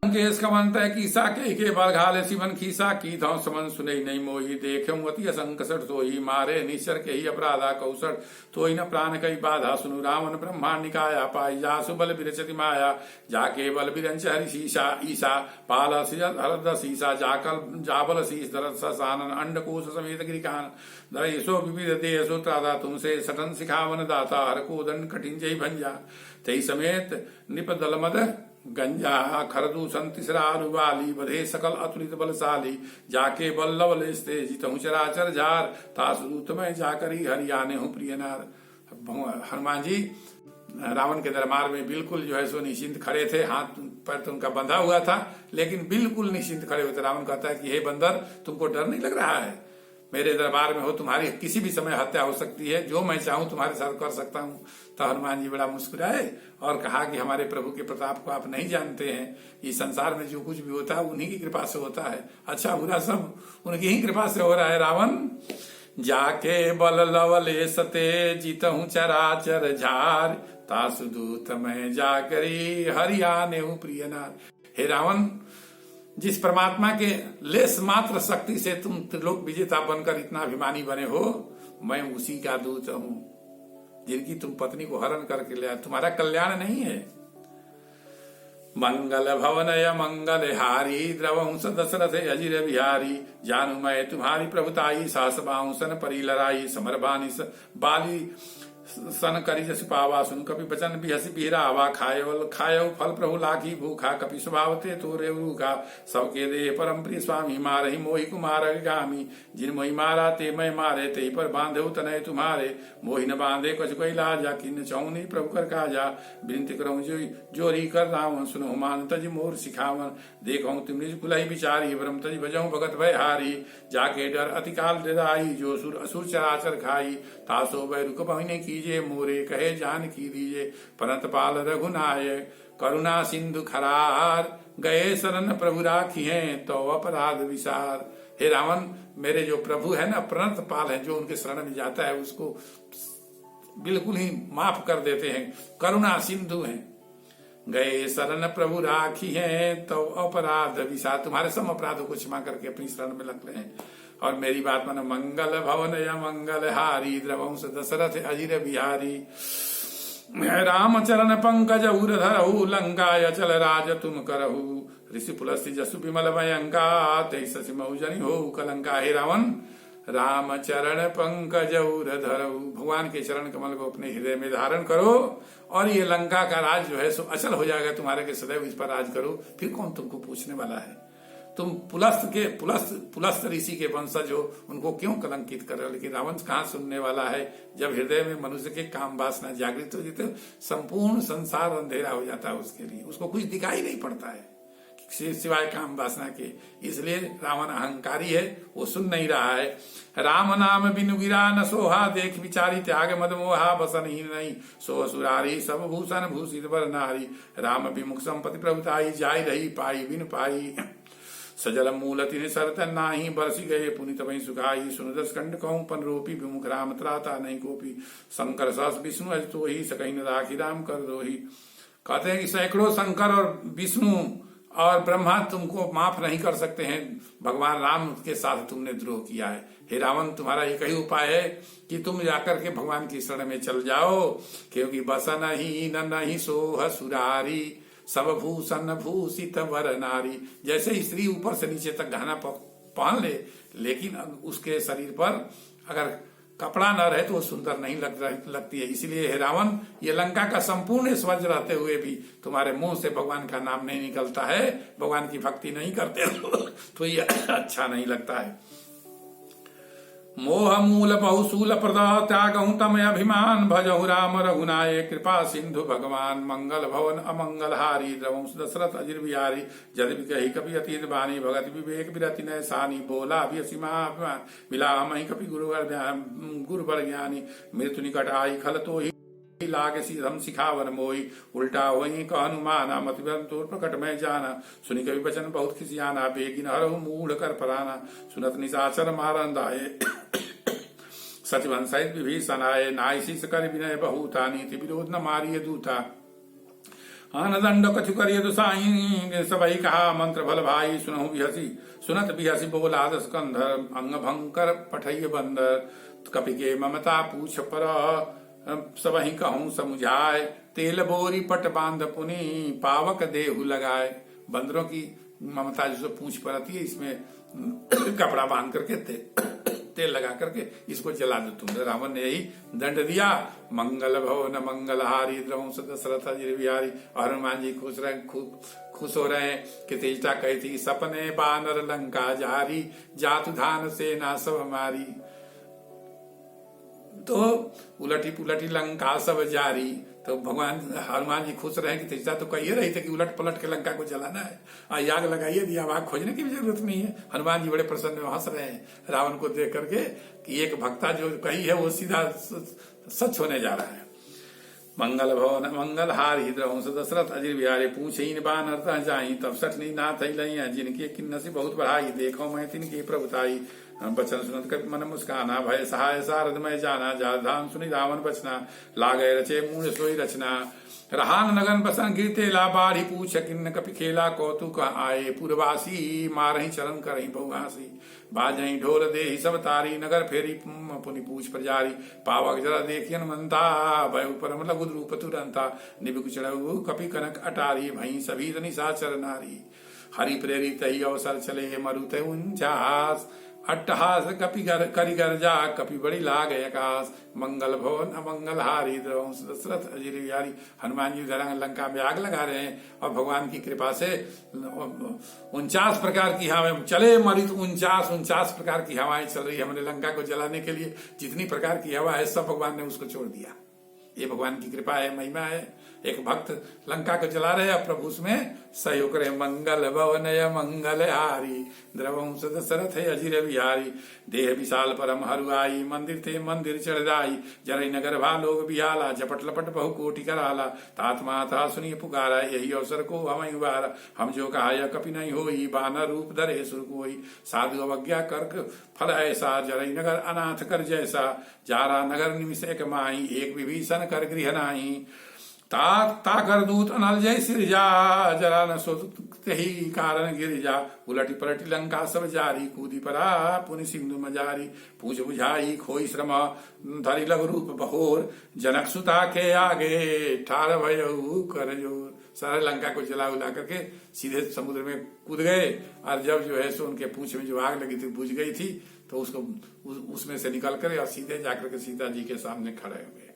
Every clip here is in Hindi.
केस कमंत कीसा के बल घाले शिवन खीसा की धौ समन सुने नहीं मोही देखे अति असंकसठ तो ही मारे निश्चर के ही अपराधा कौसठ तो ही न प्राण कई बाधा सुनु रावण ब्रह्मांड निकाया पाई जासु बल विरचति माया जाके बल विरंच हरि शीशा ईसा पाल हरद शीसा जाकल जाबल शीस दरद सानन अंडकोश समेत गिरिकान दरेशो विविध देशो त्रादा तुमसे सटन सिखावन दाता हर को दंड कठिन जय भंजा तई समेत निप दल मद गंजा खरदू संतिसरा अनुबाली बधे सकल अतुलित बलशाली जाके बल लवल स्ते जितहु चराचर जार तासुदूत में जाकरी हरियाने हूँ प्रिय नार। हनुमान जी रावण के दरबार में बिल्कुल जो है सो निश्चिंत खड़े थे, हाथ पर तो उनका बंधा हुआ था लेकिन बिल्कुल निश्चिंत खड़े हुए थे। रावण कहता है कि हे बंदर, तुमको डर नहीं लग रहा है? मेरे दरबार में हो, तुम्हारी किसी भी समय हत्या हो सकती है, जो मैं चाहूं तुम्हारे साथ कर सकता हूं। तो हनुमान जी बड़ा मुस्कुराए और कहा कि हमारे प्रभु के प्रताप को आप नहीं जानते हैं। इस संसार में जो कुछ भी होता है उन्हीं की कृपा से होता है, अच्छा बुरा सब उनकी ही कृपा से हो रहा है। रावण जाके बल लवले सते जीतहूं चराचर झार तासुदूत में जाकरी हरियाने हूं प्रिय नार। हे रावण, जिस परमात्मा के लेस मात्र शक्ति से तुम त्रिलोक विजेता बनकर इतना अभिमानी बने हो, मैं उसी का दूत हूं जिनकी तुम पत्नी को हरण करके ले आए। तुम्हारा कल्याण नहीं है। मंगल भवनय मंगल हारी द्रवंश दशरथ अजिर बिहारी जानू मैं तुम्हारी प्रभुताई सास बाउसन परी लड़ाई समर बानी बाली सन करी जस पावा सुन कपि बचन बिहसी बिहरावा खायो फल प्रभु लाखी भूखा कपि स्वभावते तोरे रूखा सबके दे परम प्रिय स्वामी मारहि मोहि कुमार गामी जिन मोहि मारा ते मैं मारे ते पर बांधे तनय तुम्हारे मोहि न बांधे कछ कोई लाजा किन चौनी प्रभु कर काजा विनती करऊं जोरी कर रावण सुनो मान तज मोर सिखावन देखो तुम निज कुलहि विचारी ब्रह्म तज भजऊ भगत भय हारी जाके डर अतिकाल दिदाई जो सुर असुर चराचर खाई तासो भय रुक पहिने कीजे मोरे कहे जान की दीजे परत पाल रघुनाय करुणा सिंधु खरार गए शरण प्रभु राखी हैं तो अपराध विसार। हे रावण, मेरे जो प्रभु है ना, प्रणत पाल है, जो उनके शरण में जाता है उसको बिल्कुल ही माफ कर देते हैं, करुणा सिंधु हैं। गए शरण प्रभु राखी हैं तो अपराध विसार, तुम्हारे सब अपराधों को क्षमा करके अपनी शरण में लग रहे हैं। और मेरी बात मानो, मंगल भवन या मंगल हारी द्रवंश दशरथ अजिर बिहारी राम चरण पंकज उर धरहु लंकाय चल राज तुम करहु ऋषि पुलस्ति जसु विमल भयंका तेईस मऊ जनि हो कलंका। हे रावण, राम चरण पंकज उर धरहु, भगवान के चरण कमल को अपने हृदय में धारण करो और ये लंका का राज जो है सो अचल हो जाएगा तुम्हारे के सदैव इस पर राज करो, फिर कौन तुमको पूछने वाला है। तुम पुलस्त ऋषि के वंशज हो, उनको क्यों कलंकित कर रहे हो। लेकिन रावण कहाँ सुनने वाला है। जब हृदय में मनुष्य के काम वासना जागृत हो जाती है, संपूर्ण संसार अंधेरा हो जाता है उसके लिए, उसको कुछ दिखाई नहीं पड़ता है सिवाय काम वासना के। इसलिए रावण अहंकारी है, वो सुन नहीं रहा है। राम नाम बिनु गिरा न सोहा देख विचारी त्याग मद मोहा बसन ही नहीं सो सुरारी सब भूषण भूषित बर नारी राम विमुख संपत्ति प्रभुताई जाय रही पाई बिन पाई सजल मूल तिन सरत नाही बरसी गए पुनित वही सुखाई सुनदस कंड कहूं पन रोपी विमुख राम त्राता नहीं कोपी शंकर सस विष्णु अज तो ही सकही न राखी राम कर दोही। कहते हैं कि सैकड़ों शंकर और विष्णु और ब्रह्मा तुमको माफ नहीं कर सकते हैं, भगवान राम के साथ तुमने द्रोह किया है। हे रावण, तुम्हारा एक ही उपाय है कि तुम जाकर के भगवान की शरण में चल जाओ, क्योंकि बसन ही न नहीं सोह सुरारी सब भूषण भूषित वर नारी। जैसे स्त्री ऊपर से नीचे तक गहना पहन ले, लेकिन उसके शरीर पर अगर कपड़ा न रहे तो वो सुंदर नहीं लगती है। इसलिए हे रावण, ये लंका का संपूर्ण स्वज रहते हुए भी तुम्हारे मुंह से भगवान का नाम नहीं निकलता है, भगवान की भक्ति नहीं करते तो ये अच्छा नहीं लगता है। मोह मूल बहुशूल प्रदा त्यागहु तमय अभिमान भजहु राम रघुनाय कृपा सिंधु भगवान मंगल भवन अमंगल हारी द्रवंश दशरथ अजिर बिहारी जद कही कपि अतीत बानी भगत विवेक विरति नय सानी बोला भी असीमा मिला मही कपि गुरु बर ज्ञानी मृत्यु निकट आई खल तो ही लागे सीधम सिखावन मोई उल्टा वही कहनुमाना मतिबन तोर प्रकट में जाना सुनी कवि वचन बहुत खिसियाना बेगिन हरहु मूढ़ कर पराना सुनत निशाचर मारंदाए सचिवन सहित विभीषण आए नाई शीस कर विनय बहुता नीति विरोध न मारिय दूता आन दंड कछु करिय तो साई सबही कहा मंत्र भल भाई सुनहु बिहसी सुनत बिहसी बोला स्कंधर अंग भंकर पठय बंदर कपि के ममता पूछ पर सबही कहूं समुझाए तेल बोरी पट बांध पुनि पावक देहु लगाए। बंदरों की ममता जो पूछ पर आती है, इसमें कपड़ा बांध करके तेल लगा करके इसको जला दो तुम। रावण ने यही दंड दिया। मंगल भवन मंगलहारी द्रवंश दशरथ अजिर बिहारी। और हनुमान जी खुश हो रहे हैं कि तेजता कही थी सपने बानर लंका जारी जातु धान सेना सब हमारी। तो उलटी पुलटी लंका सब जारी। तो भगवान हनुमान जी खुश रहे कि तेजता तो कही रही थे कि उलट पलट के लंका को जलाना है और आग लगाइए दिया, आग खोजने की भी जरूरत नहीं है। हनुमान जी बड़े प्रसन्न में हंस रहे हैं रावण को देख करके कि एक भक्ता जो कही है वो सीधा सच होने जा रहा है। मंगल भवन मंगल हारी द्रवंश दशरथ अजिर बिहारी पूछे इन बानर जाई तब सठनी नाथ लई जिनके किन्नसी बहुत बढ़ाई देखो मैं तिनकी प्रभुताई। बचन सुनत कपि मन मुस्काना भय सहाय सारद मैं जाना जा धाम सुनी रावण बचना लागे रचे मूल सोई रचना। रहान नगन बसन गिरते ला बाढ़ी पूछ किन्न कपि खेला कौतुक आए पूर्वासी मारही चरण करही बहुआसी। बाजही ढोल देहि सब तारी नगर फेरी पुनि पूछ प्रजारी पावक जरा देखियन मनता भय ऊपर लघु रूप तुरंता निबिक चढ़ऊ कपि कनक अटारी भई सभी निशाचर नारी। हरि प्रेरित ही अवसर चले मरुत 49 अट्टहास कपि करि गर्जा कपि बड़ी लाग आकाश। मंगल भवन अमंगल हारी द्रवंश दशरथ अजिर बिहारी। हनुमान जी लंका में आग लगा रहे हैं और भगवान की कृपा से 49 प्रकार की हवाएं चले मरित 49 प्रकार की हवाएं चल रही है। हमने लंका को जलाने के लिए जितनी प्रकार की हवा है सब भगवान ने उसको छोड़ दिया। ये भगवान की कृपा है, महिमा है। एक भक्त लंका को जला रहे हैं, प्रभु उसमें सहयोग करे। मंगल भवनय मंगल हारी द्रवंश दशरथ अजिर बिहारी। देह विशाल परम हरुआई मंदिर थे मंदिर चढ़ाई जरई नगर भालोग बिहाला झपट लपट बहु कोटि कराला। तात माता सुनिए पुकारा यही अवसर को हमें उबारा। हम जो कहा यह कपि नहीं होई बानर रूप धरे सुर कोई। साधु अवज्ञा कर्क फल ऐसा जरई नगर अनाथ कर जैसा। जारा नगर निमिष एक माही एक विभीषण कर गृह नाही। ता कर दूत अनल जय सिरजा जरा न सोते ही कारण गिरिजा। उलटी पलटी लंका सब जारी कूदी परा पुनि सिंधु मजारी। पूछ बुझाई खोई श्रम धरि लघु रूप बहोर। जनक सुता के आगे ठार भयऊ कर जोर। सारे लंका को जला उला करके सीधे समुद्र में कूद गए और जब जो है सो उनके पूंछ में जो आग लगी थी बुझ गई थी तो उसको उसमें से निकल कर और सीधे जाकर के सीता जी के सामने खड़े हुए।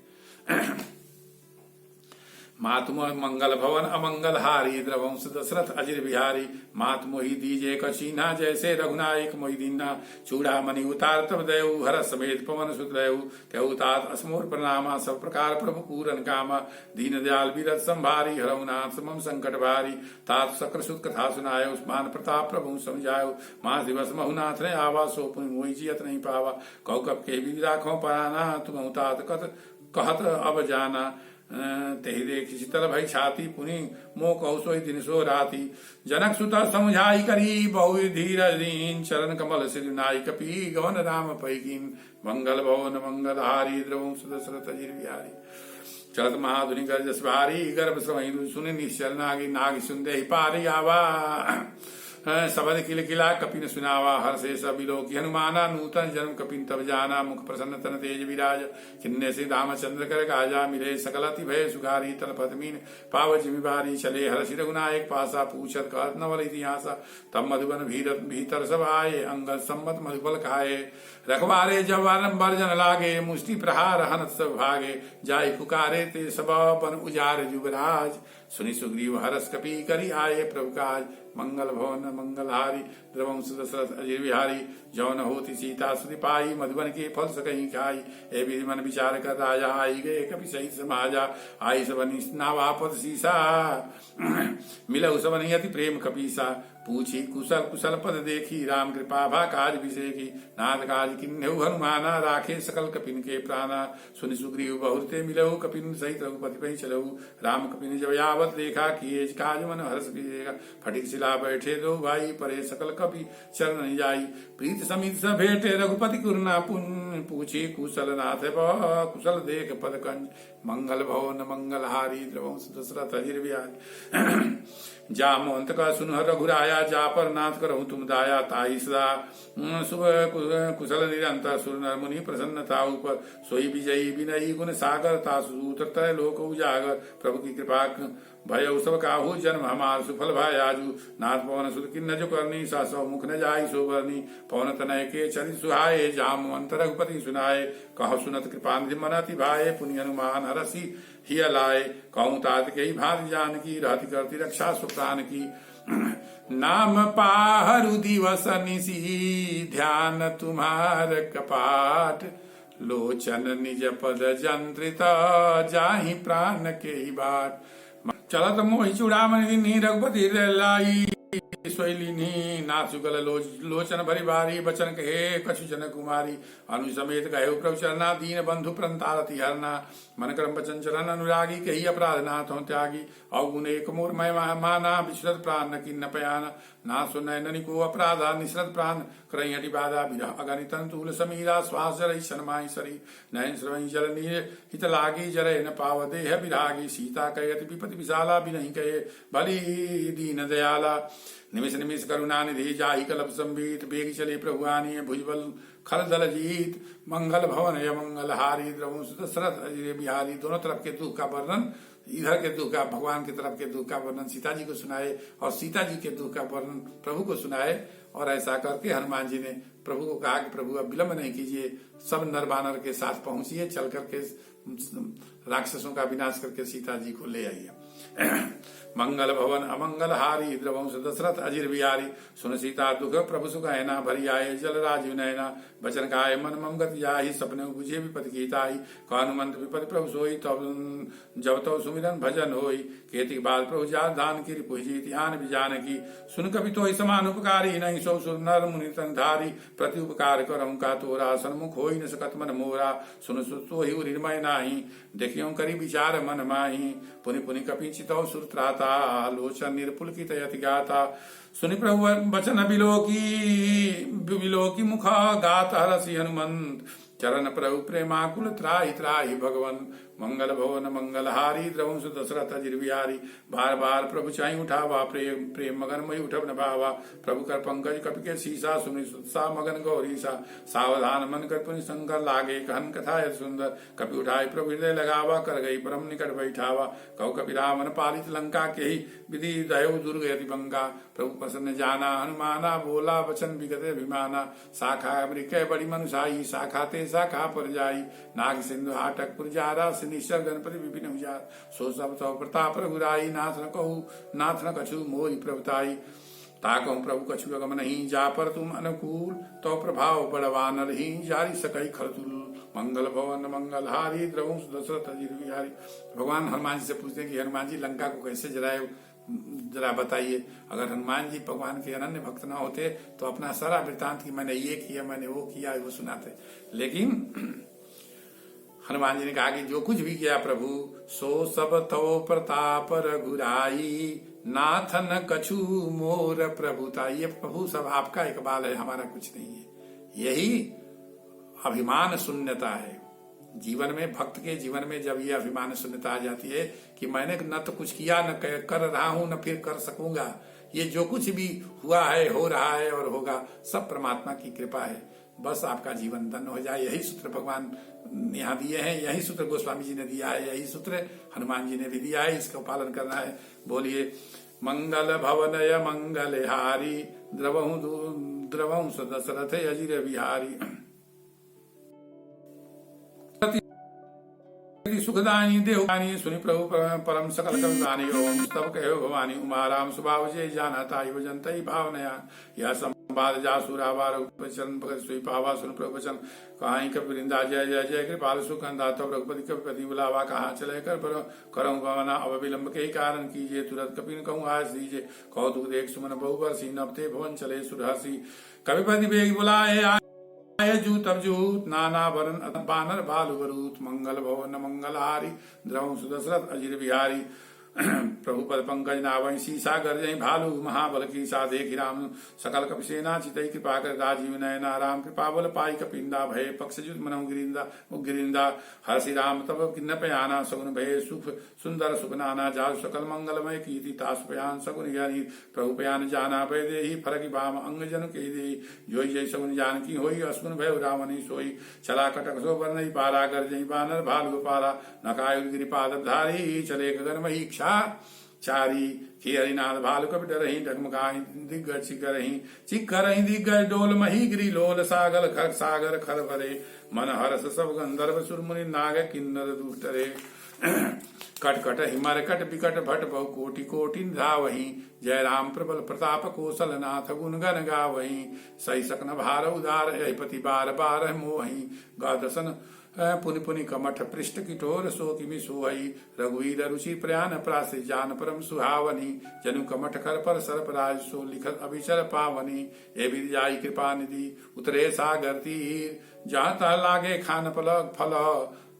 मातुम मंगल भवन अमंगल हारी द्रवंश दशरथ अजिर बिहारी। मात मोहि दीजे कछीना जैसे रघुनायक मोहि दीना। चूड़ा मणि उतार तब दयऊ हर समेत पवन सुत लयऊ। कहू तात असमोर प्रणामा सब प्रकार प्रभु पूरन कामा। दीन दयाल बीरत संभारी हरउनाथ समम संकट भारी। तात सक्र सुत कथा सुनाय उस्मान प्रताप प्रभु समझायो। मास दिवस महुनाथ ने आवा सो पुनि मोहि जियत नहीं पावा। कहू कब के भी राखो पराना तुम तात कहत अब जाना। तेहि देख शीतल भई छाती पुनि मोह कहु सोई दिन सो राती। जनक सुत समझाई करी बहु धीर दीन चरण कमल सिर नाई कपि गवन राम पैकीन। मंगल भवन मंगल हारी द्रवंश दशरथ अजिर बिहारी। चलत महाधुनि गर्जस भारी गर्भ समय सुनि निश्चल नागी। नाग सुनते ही पारी आवा सबद किल किला कपिन सुनावा। हर से सबिलोक हनुमाना नूतन जन्म कपिन तब जाना। मुख प्रसन्न तन तेज विराज किन्ने से रामचंद्र कर काजा। मिले सकल अति भय सुखारी तल पद्मीन पाव जिमिबारी। चले हर्षि रघुनायक पासा पूछत कहत नवल इतिहासा। तब मधुबन भीतर सब आए अंगद सम्मत मधुबल खाए। रखवारे जब बर्जन लागे मुष्टि प्रहार हनत सब भागे। जाय पुकारे ते सब बन उजार जुबराज। सुनि सुग्रीव हरस कपि करी आए प्रभु काज। मंगल भवन मंगल हारी द्रवंश दशरथ अजिर बिहारी। जौन होती सीता सुति पाई मधुबन के फल सकहीं खाई। ए विधि मन विचार कर राजा आई गए कपि सही समाजा। आई सबनी नावापत सीसा मिलऊ सबनी अति प्रेम कपीसा। पूछी कुशल कुशल पद देखी राम कृपा भा काज विषेकी। नाथ काज किन्हु हनुमाना राखे सकल कपिन के प्राणा। सुनि सुग्रीव बहुरते मिलऊ कपिन सहित रघुपति पै चलऊ। राम कपिन जब आवत देखा किए काज मन हर्ष कीजेगा। फटिक शिला बैठे दो भाई परे सकल कपि चरण जाई। प्रीत समित स भेटे रघुपति कुरना पुन पूछे कुशल नाथ कुशल देख पद कंज। मंगल भवन मंगल हारी द्रवंश दशरथ अजिर बिहारी। जा मोहंत का सुनहर रघुराया जा पर नाथ करहु तुम दाया। ताई सदा सुबह कुशल निरंतर सुर नर मुनि प्रसन्नता ऊपर। सोई विजयी विनयी गुण सागर तासु त्रय लोक उजागर। प्रभु की कृपा भय सब काहू जन्म हमार सुफल भाई आजू। नाथ पवन सुत किन्न जो करनी सा सौ मुख न जाई सोबरनी। पवन तनय के चरित सुहाये जामवंत रघुपति सुनाए। कहो सुनत कृपानिधि मन अति भाए पुनि हनुमान हरसि हिय लाए। कहूँ तात के ही भांति जान की रहति करती रक्षा सुप्राण की। नाम पाहरु दिवस निसी ध्यान तुम्हार कपाट। लोचन निज पद जंत्रित जाहि प्राण के ही बाट। चलत मोहि चूड़ामणि रघुपति लाई। सोईलिनी नाथुगल लोचन भरी बारी बचन कहे कछु जन कुमारी। अनु समेत गए प्रभु चरना दीन बंधु प्रंतारति हरना। मन क्रम बचन चरण अनुरागी कही अपराध नाथ हो त्यागी। अवगुण एक मोर मय माना विश्रत प्राण न किन्न पयाना। ना सुनय ननि को अपराधा निश्रत प्राण करई हटि बाधा। विरह अगणित तूल समीरा श्वास जरई शर्माई सरी। नयन श्रवई जल नीर हित लागी जरय न पाव देह विरागी। सीता कहत विपति विशाला बिनहि कहे भली दीन दयाला। निमिष निमिष करुणा निधि जाहि कलप संबीत। बेग चले प्रभु आनी भुजबल खल दल जीत। मंगल भवन य मंगल हारी द्रवंश दशरथ अजिर बिहारी। दोनों तरफ के दुख का वर्णन, इधर के दुख का भगवान की तरफ के दुख का वर्णन सीता जी को सुनाए और सीता जी के दुख का वर्णन प्रभु को सुनाए। और ऐसा करके हनुमान जी ने प्रभु को कहा कि प्रभु अब विलंब नहीं कीजिए, सब नर बानर के साथ पहुंचिए, चल करके राक्षसों का विनाश करके सीता जी को ले आइए। मंगल भवन अमंगल हारी द्रवंश दशरथ अजिर बिहारी। सुन सीता दुख प्रभु सुख हैना भरी आये जल राजीव नैना। बचन गाय मन मम गति जाहि सपने बुझे विपति गीताई। कानुमंत विपति प्रभु सोई तब जब तो सुमिरन भजन होई। केतिक बाद प्रभु जा दान की रिपुजी ध्यान बिजान की। सुन कवि तो समान उपकारी नहीं सौ सुर नर मुनि तन धारी। प्रति उपकार करऊँ का तोरा सन्मुख होई न सकत मन मोरा। सुन तो ही निर्मय नाही देखियो करी विचार मन माही। पुनि पुनि कपि चितौ सुर त्राता लोचन निर्पुलकित यति गाता। सुनि प्रभु वचन बिलोकी मुख गात हरसि हनुमंत। चरण प्रभु प्रेमाकुल त्राहि त्राहि भगवन। मंगल भवन मंगल हारी द्रवंश दशरथ अजिर बिहारी। बार बार प्रभु चाहि उठावा प्रेम मगन मई उठब न भावा। प्रभु कर पंकज कपि के सीसा सुनि सा मगन गौरीसा। सावधान मन कर पुनि शंकर लागे कहन कथा यत सुंदर। कपि उठाए प्रभु हृदय लगावा कर गई परम निकट बैठावा। कहु कपि रावण पालित लंका के ही विधि दयो दुर्ग यति बंका। प्रभु प्रसन्न जाना हनुमाना बोला वचन विगत अभिमाना। शाखा वृक्ष बड़ी मनुषाई शाखा ते शाखा पर जाई। नाग सिंधु हाटक पुरजारा निश्चर गणपति विपिन उजार। सो सब तो प्रताप रघुराई नाथ न कछु मोहि प्रभुताई। ताकहु प्रभु कछु अगम नहीं जा पर तुम अनुकूल। तो प्रभाव बड़वान रही जारी सकई खरतुल। मंगल भवन मंगल हारी द्रवंश दशरथ अजिर बिहारी। भगवान हनुमान जी से पूछते हैं कि हनुमान जी लंका को कैसे जलाए, जरा बताइए। अगर हनुमान जी भगवान के अनन्य भक्त न होते तो अपना सारा वृत्तांत की मैंने ये किया मैंने वो किया वो सुनाते। लेकिन हनुमान जी ने कहा कि जो कुछ भी किया प्रभु सो सब तो प्रताप रघुराई। नाथन कछु मोर प्रभुता। ये प्रभु सब आपका इकबाल है, हमारा कुछ नहीं है। यही अभिमान शून्यता है जीवन में। भक्त के जीवन में जब ये अभिमान शून्यता आ जाती है कि मैंने न तो कुछ किया न कर रहा हूं न फिर कर सकूंगा, ये जो कुछ भी हुआ है हो रहा है और होगा सब परमात्मा की कृपा है, बस आपका जीवन धन्य हो जाए। यही सूत्र भगवान यहाँ दिए हैं, यही सूत्र गोस्वामी जी ने दिया है, यही सूत्र हनुमान जी ने भी दिया है, इसका पालन करना है। बोलिए मंगल भवनय मंगल हारी द्रवंश दशरथ अजिर बिहारी। सुखदानी देवदानी सुनि प्रभु परम सकल कविवानी। ओम तब कहो भवानी उमा राम स्वभाव जय जाना ताई वजंतई भावनया। यह संवाद जासुरावार चरण भगत सुई पावा। सुन प्रभु वचन कहाई कपिरिंदा जय जय जय कृपाल सुखंदा। तब रघुपति कपिपति बुलावा कहाँ चले कर करऊँ भवना। अब विलंब के कारण कीजिए तुरंत कपिन कहूँ आज दीजिए। कौतुक देख सुमन बहु बरसी नबते भवन चले सुरहसी। कपिपति बेग बुलाए जूत अब जूत नाना वरण बानर भालु बरूत। मंगल भवन मंगल हारी द्रवंश दशरथ अजिर बिहारी। प्रभु पद पंकज नावई सीसा गर्जई भालू महाबल की सा देखी राम सकल कपिसेना चितई कृपा कर राजीव नयना राम कृपा बल पाई कपिंदा भय पक्षजुत मनऊ गिरिंदा हर्षि राम तब किन्न पयाना सगुन भय सुख सुंदर सुख नाना जासु सकल मंगलमय कीर्ति तासु पयान सगुन ज्ञानी प्रभु पयान जाना भय देहि फरकि बाम अंग जन के दे योई जय सगुन जानकी होई असुन भय रावणी सोई चला कटक सो वर्णई पारा गर्जई बानर भालु पारा नकायुर गिरिपाद धारी चले गगन मही चारी की हरिनाथ भालु कपि डरही डगमगाई दिग्गज चिकरही दिग्गज डोल मही गिरी लोल सागर खर भरे मन हरस सब गंधर्व सुरमुनि नाग किन्नर दुष्टरे कटकट हिमर कट विकट भट बहु कोटि कोटि धावही जय राम प्रबल प्रताप कौशल नाथ गुण गन गावही सही सकन भार उदार यही बार बार मोही गादसन पुनि पुनि कमठ पृष्ठ किठोर सो किमि सोहई रघुवीर रुचि प्रयाण प्रासे जान परम सुहावनी जनु कमठ कर पर सर्प राज सो लिखत अभिचर पावनी ए विद्याई कृपा निधि उतरे सागर तीर जहाँ तह लागे खान पलक फल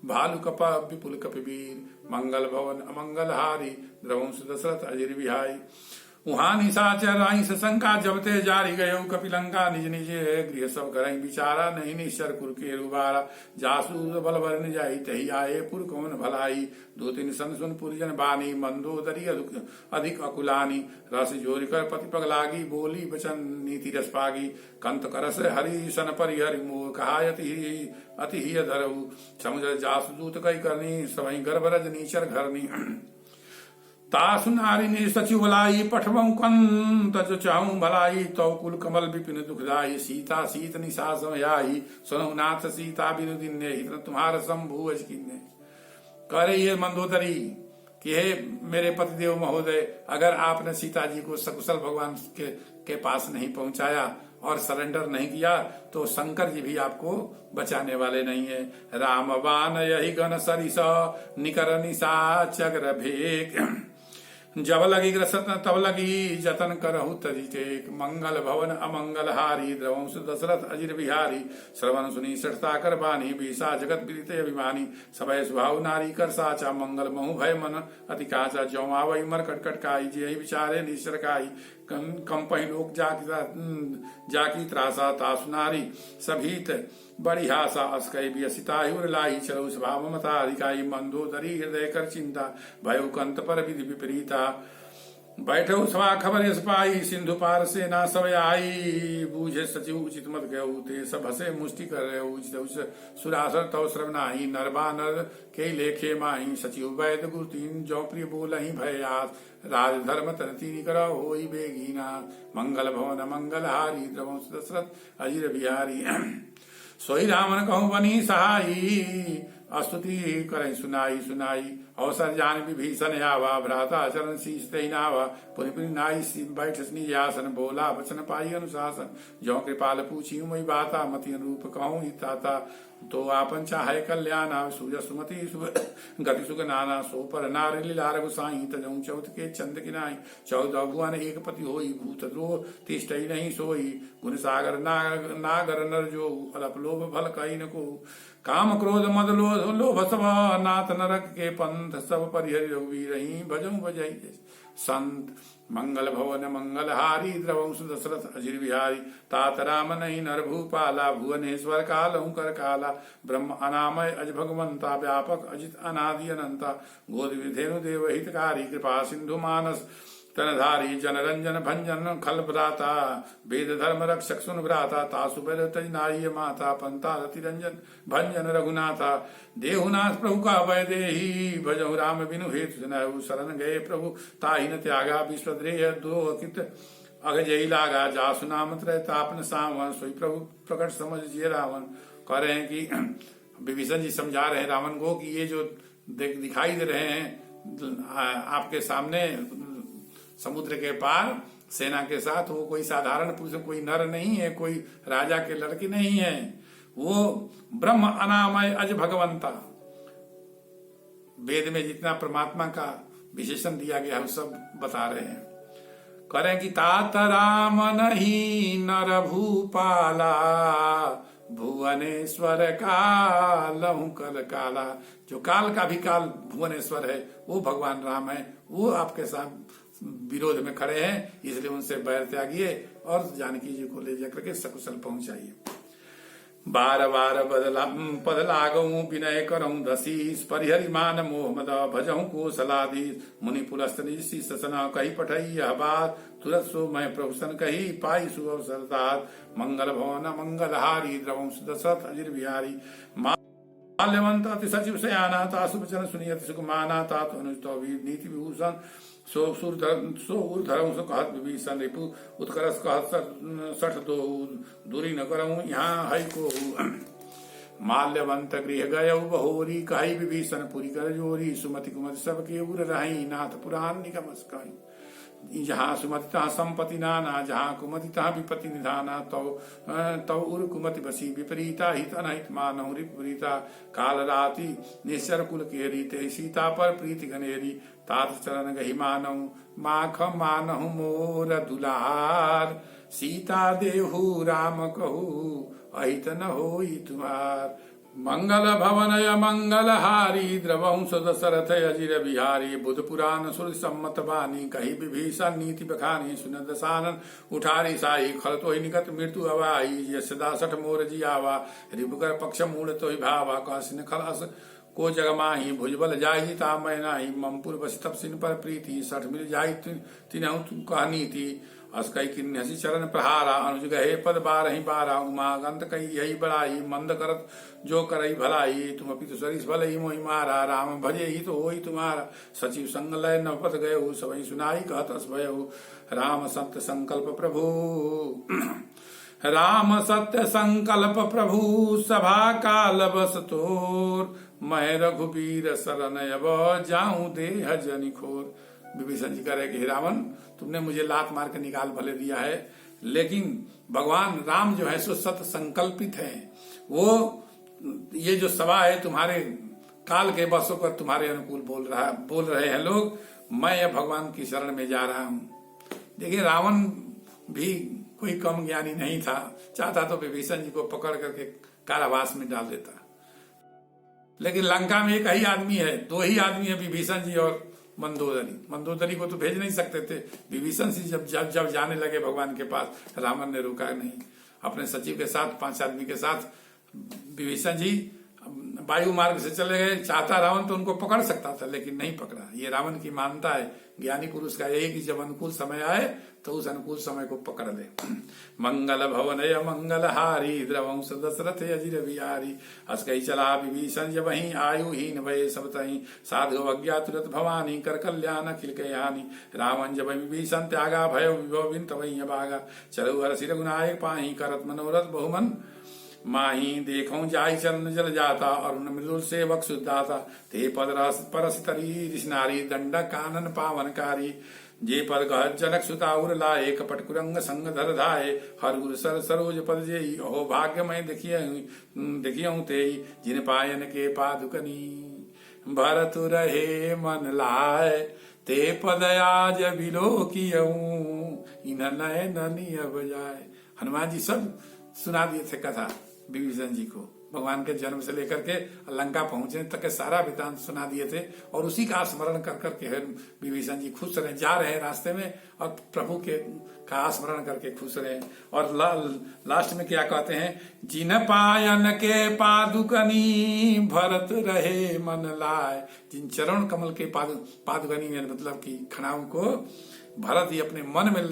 भालु कप विपुल कपिवीर मंगल भवन अमंगल हारी द्रवंश दशरथ अजिर विहाई वहां निशाचर आई सशंका जबते जारी गयो कपिलंका निज निज गृह सब करई बिचारा नहीं निश्चर कुर के रुबारा जासू बल वर्ण जाई तही आए पुर कौन भलाई दो तीन सन सुन पुरजन बानी मंदोदरी अधिक अकुलानी रस जोरी कर पति पग लागी बोली बचन नीति रस पागी कंत करस हरि सन परिहरि मोह कहायति अति ही धरऊ समुद्र जासु दूत कई करनी सवई गर्भरज नीचर घरनी तासु नारी ने सचिव भलाई पठवं कंत जो चाहूं भलाई तो कुल कमल विपिन दुखदाई सीता सीत निशा समयाई सुनो नाथ सीता बिनु दिन ने हित तुम्हारा शंभु अजकिन्ने करे ये मंदोदरी कि हे मेरे पतिदेव महोदय अगर आपने सीता जी को सकुशल भगवान के पास नहीं पहुंचाया और सरेंडर नहीं किया तो शंकर जी भी आपको बचाने वाले नहीं है। राम बान यही गण सरिस निकर निशा चग्र भेक जब लगी ग्रसत तब लगी जतन करहु तजी टेक मंगल भवन अमंगल हारी द्रवंश दशरथ अजिर बिहारी श्रवण सुनी सठता कर बानी बीसा जगत विदित अभिमानी सभय स्वभाव नारी कर साचा मंगल महु भय मन अति काचा जौ आवई मर कटकट काई जे विचारे निश्चर काई कम पही लोक जाकी त्रासा तासु नारी सभीत बड़ी हासा अस्कई व्यसिताहि उरलाई चलो स्वभाव मता अधिकाई मंदोदरी हृदय कर चिंता भयो कंत पर विधि विपरीता बैठो सभा खबर यस पाई सिंधु पार से ना समय आई बूझे सचिव उचित मत गऊ ते सब हसे मुष्टि कर रहे उचित सुरासर तव श्रवनाही नरबा नर के लेखे माही सचिव वैद गुरु तीन जो प्रिय बोल ही भयास राज धर्म तरती कर होई बेगीना मंगल भवन मंगल हारी द्रवंश दशरथ अजिर बिहारी सोई रामन कहूँ बनी सहाई स्तुति करें सुनाई अवसर जान विभीषण आवा भ्राता चरण शीश नावा पुनि पुनि नाई बैठ निज आसन बोला वचन पाई अनुशासन जो कृपाल पूछी मई बाता मति अनुरूप कहूँ हिताता तो आपन चाहे कल्याणा सूज सुमति गति सुख नाना सो पर नार लीलार गुसाई तजऊ चौथ के चंद किनाई 14 भुवन एक पति होई भूत द्रोह तिष्ठई नहीं सोई गुण सागर नागर नर जो अलप लोभ फल कई न को काम क्रोध मद लोभ सब नाथ नरक के पंथ सब परिहरि रघुवीर भजऊ बजई संत मंगल भवन मंगल हारी द्रवंश दशरथ अजिर बिहारी तात राम नहीं नर भूपाला भुवनेश्वर कालहु कर काला ब्रह्म अनामय अज भगवंता व्यापक अजित अनादि अनंता गोद विधेनु देव हितकारी कृपा सिंधु मानस तनधारी जनरंजन भंजन खल भ्राता वेद धर्म रक्षक सुन भ्राता तासु बर तजनाई माता पंता रतिरंजन भंजन रघुनाथा देहुनाथ प्रभु का भय देहि भजहु राम बिनु हेतु सुनाहु शरण गए प्रभु ताहि न त्यागा विश्वद्रेह द्रोह कित अग जय लागा जासु नाम त्रय तापन सावन सोई प्रभु प्रकट समझ जिय रावण कह रहे हैं कि विभीषण जी समझा रहे हैं रावण को कि ये जो दिखाई दे रहे हैं आपके सामने समुद्र के पार सेना के साथ वो कोई साधारण पुरुष कोई नर नहीं है कोई राजा के लड़की नहीं है वो ब्रह्म अनामय अज भगवंता वेद में जितना परमात्मा का विशेषण दिया गया है सब बता रहे हैं करें कि तात राम नहीं नर भूपाला भुवनेश्वर काल कल काला जो काल का भी काल भुवनेश्वर है वो भगवान राम है वो आपके साथ विरोध में खड़े हैं, इसलिए उनसे बैर त्यागिए और जानकी जी को ले जाकर के सकुशल पहुंचाइए। बार बार पद लागऊ विनय करऊं दशीस, परिहरि मान मोह मद भजहूं कौशलादी, मुनि पुलस्त शीस सना कही पठई यह बात, तुरत सो मैं प्रभु सन कही पाई सुअवसर दात, मंगल भवन मंगल हारी द्रवं सुदशरथ अजिर बिहारी, माल्यवंत अति सचिव सयाना, तासु वचन सुनियत सुकुमाना, तात अनुचित नीति विभूषण, सो ऊर्धरऊं सो कहत विभीषण, रिपु उत्कर्ष कहत सठ दो, दूरी न करऊं यहाँ है को, माल्यवंत गृह गय बहोरी, कही विभीषण पुरी कर जोरी, सुमति कुमति सबके उर रही, नाथ पुराण निगम कही, जहाँ सुमति तहाँ संपत्ति नाना, जहाँ कुमति तहाँ विपत्ति निधाना, तव उर कुमति बसी विपरीता, हित अनहित मानहु रिपुरीता, काल राति निश्चर कुल केरी, ते सीता पर प्रीति गनेरी, तात चरण गही मानहु, माख मानहु मोर दुलार, सीता देहु राम कहू, अहित न होई तुम्हार, मंगल भवनय मंगल हारी, द्रवंश दशरथ अजिर बिहारी, बुध पुराण सुर सम्मत बानी, कही विभीषण नीति बखानी, सुन दसानन उठारी साई, खल तो निकट मृत्यु अवाई, यशदा सठ मोर जियावा, रिपुकर पक्ष मूल तो भावा, कसिन खलास को जगमाही, भुजबल जाई ता मैं नाही, ममपुर बस तप सिन पर प्रीति, सठ मिल जाई तिनहु कहनी थी, अस्कई किन्हसी चरण प्रहारा, अनुज गहे पद बारहि बारा, उमा गंत कही यही बड़ाई, मंद करत जो करई भलाई, तुम अपि तो सरिस भले ही मोहि मारा, राम भजे ही तो होई तुम्हारा, सचिव संग लय न पथ गये, सबई सुनाई कहत अस भयउ, राम सत्य संकल्प प्रभु, राम सत्य संकल्प प्रभु, सभा काल बस तोर, मैं रघुबीर शरण अब जाऊं देह जनिखोर। विभीषण जी कह रहे कि रावण, तुमने मुझे लात मार के निकाल भले दिया है, लेकिन भगवान राम जो है सो सत्य संकल्पित है, वो ये जो सभा है तुम्हारे काल के बस होकर तुम्हारे अनुकूल बोल रहे हैं लोग, मैं यह भगवान की शरण में जा रहा हूं। देखिए रावण भी कोई कम ज्ञानी नहीं था, चाहता तो विभीषण जी को पकड़ करके कारावास में डाल देता, लेकिन लंका में एक ही आदमी है, दो ही आदमी है, विभीषण जी और मंदोदरी को तो भेज नहीं सकते थे। विभीषण जी जब जाने लगे भगवान के पास, रावण ने रोका नहीं। अपने सचिव के साथ 5 आदमी के साथ विभीषण जी वायु मार्ग से चले गए। चाहता रावण तो उनको पकड़ सकता था, लेकिन नहीं पकड़ा। ये रावण की मानता है, ज्ञानी पुरुष का यही कि जब अनुकूल समय आए तो उस अनुकूल समय को पकड़ ले। मंगल भवनय मंगल हारी, द्रवंश दशरथ अजिर बिहारी, हस कही चला विभीषण जब वहीं, आयुहीन भय सब तहीं, साधु अज्ञा तुरत भवानी, कर कल्याण अखिल कयानी, रावण जब विभीषण त्यागा, भय विभव बिन तवहीं भागा, चलो हरषि रघुनायक पाही, करत मनोरथ बहुमन माही, देखऊं जाई चरण जल जाता, अरुण मृदुल सेवक सुदाता, ते पद परस तरी ऋषनारी, दंड कानन पावनकारी, जे पद गहत जनक सुताउर लाए, कपट कुरंग संग धर धाये, हर गुर सर सरोज पद जेई, अहो भाग्य मैं देखियऊं तेई, जिन पायन के पादुकनी, भरत रहे मन लाए, ते पद आज बिलोकियऊं, इन नयन अब जाए। हनुमान जी सब सुना दिए थे कथा विभीषण जी को, भगवान के जन्म से लेकर के लंका पहुंचने तक के सारा वृतांत सुना दिए थे, और उसी का स्मरण कर करके विभीषण जी खुश रहे, जा रहे रास्ते में और प्रभु के का स्मरण करके खुश रहे। और लास्ट में क्या कहते हैं, जिन पायन के पादुकनी, भरत रहे मन लाए, जिन चरण कमल के पादुकनी में मतलब की खड़ाओं को भरत ही अपने मन में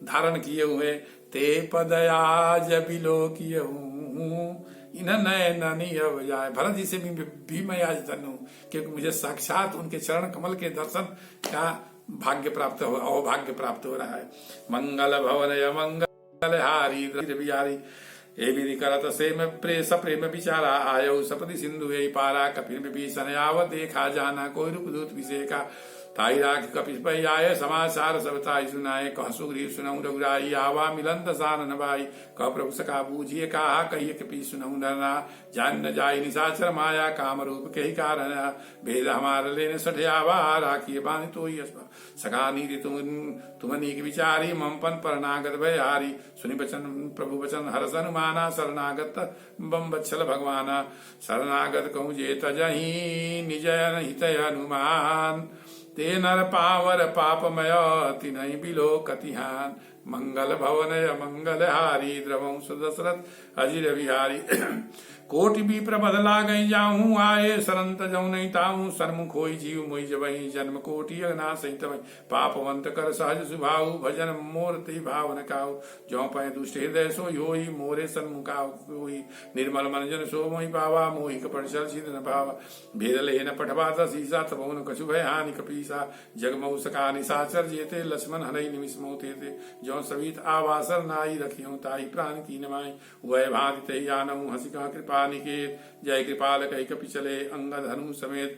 धारण किए हुए, ते पदयाज बिलोकियहूं, इन नयननी अब जाए। भरत जी से भी मैं आज धन्य हूं, क्योंकि मुझे साक्षात उनके चरण कमल के दर्शन का भाग्य प्राप्त हो, अहोभाग्य प्राप्त हो रहा है। मंगल भवन मंगल हारी बिहारी, ए विधि करत से में प्रेम विचारा, आयो सपति सिंधु यही पारा, कपिल विभीषण आवत देखा जाना, कोई रूप दूत विषेका, ताई राख कपिस पै आये, समाचार सब ताई सुनाए, कह सुग्रीव सुनऊ रघुराई, आवा मिलन दसान भाई, कह प्रभु सका बूझिए कहा, कहिए कपि सुनऊ नरना, जान न जाय निशाचर माया, काम रूप के ही कारण, भेद हमार लेने सठ आवा, राखिए बानी तो ही सका नीति तुम नीक विचारी, ममपन परनागत भयारी, सुनि बचन प्रभु वचन हरस अनुमाना, शरणागत बम बच्छल भगवाना, शरणागत कहूँ जे तजही निजय हित हनुमान, ते नर पावर पापमय तिनहि बिलो कतिहान मंगल भवन मंगल हारी द्रवंश दशरथ अजिर बिहारी कोटि भी प्रबध लागई जाऊं आए सरंत जऊ नहीं ताऊं सन्मुख होई जीव मोई जबई जन्म कोटि अगना सहित पापवंत कर सहज सुभाऊ भजन मोर ते भावन काऊ जो पै दुष्ट हृदय सो होई मोरे सन्मुखाऊ होई निर्मल मन जन सो मोहि पावा मोहि कपट छल छिद न भावा भेद लेन पठवा दसीसा तबोन कछु भय हानि कपीसा जगमऊ सका निसाचर जेते लक्ष्मण हरई निमिष मोते थे जो सवित आवासर नाई रखियो ताई प्राण तीन माई वह भांति तही आनऊ हसिका कृपा निकेत जय कृपाल कही कपि चले अंगद हनु समेत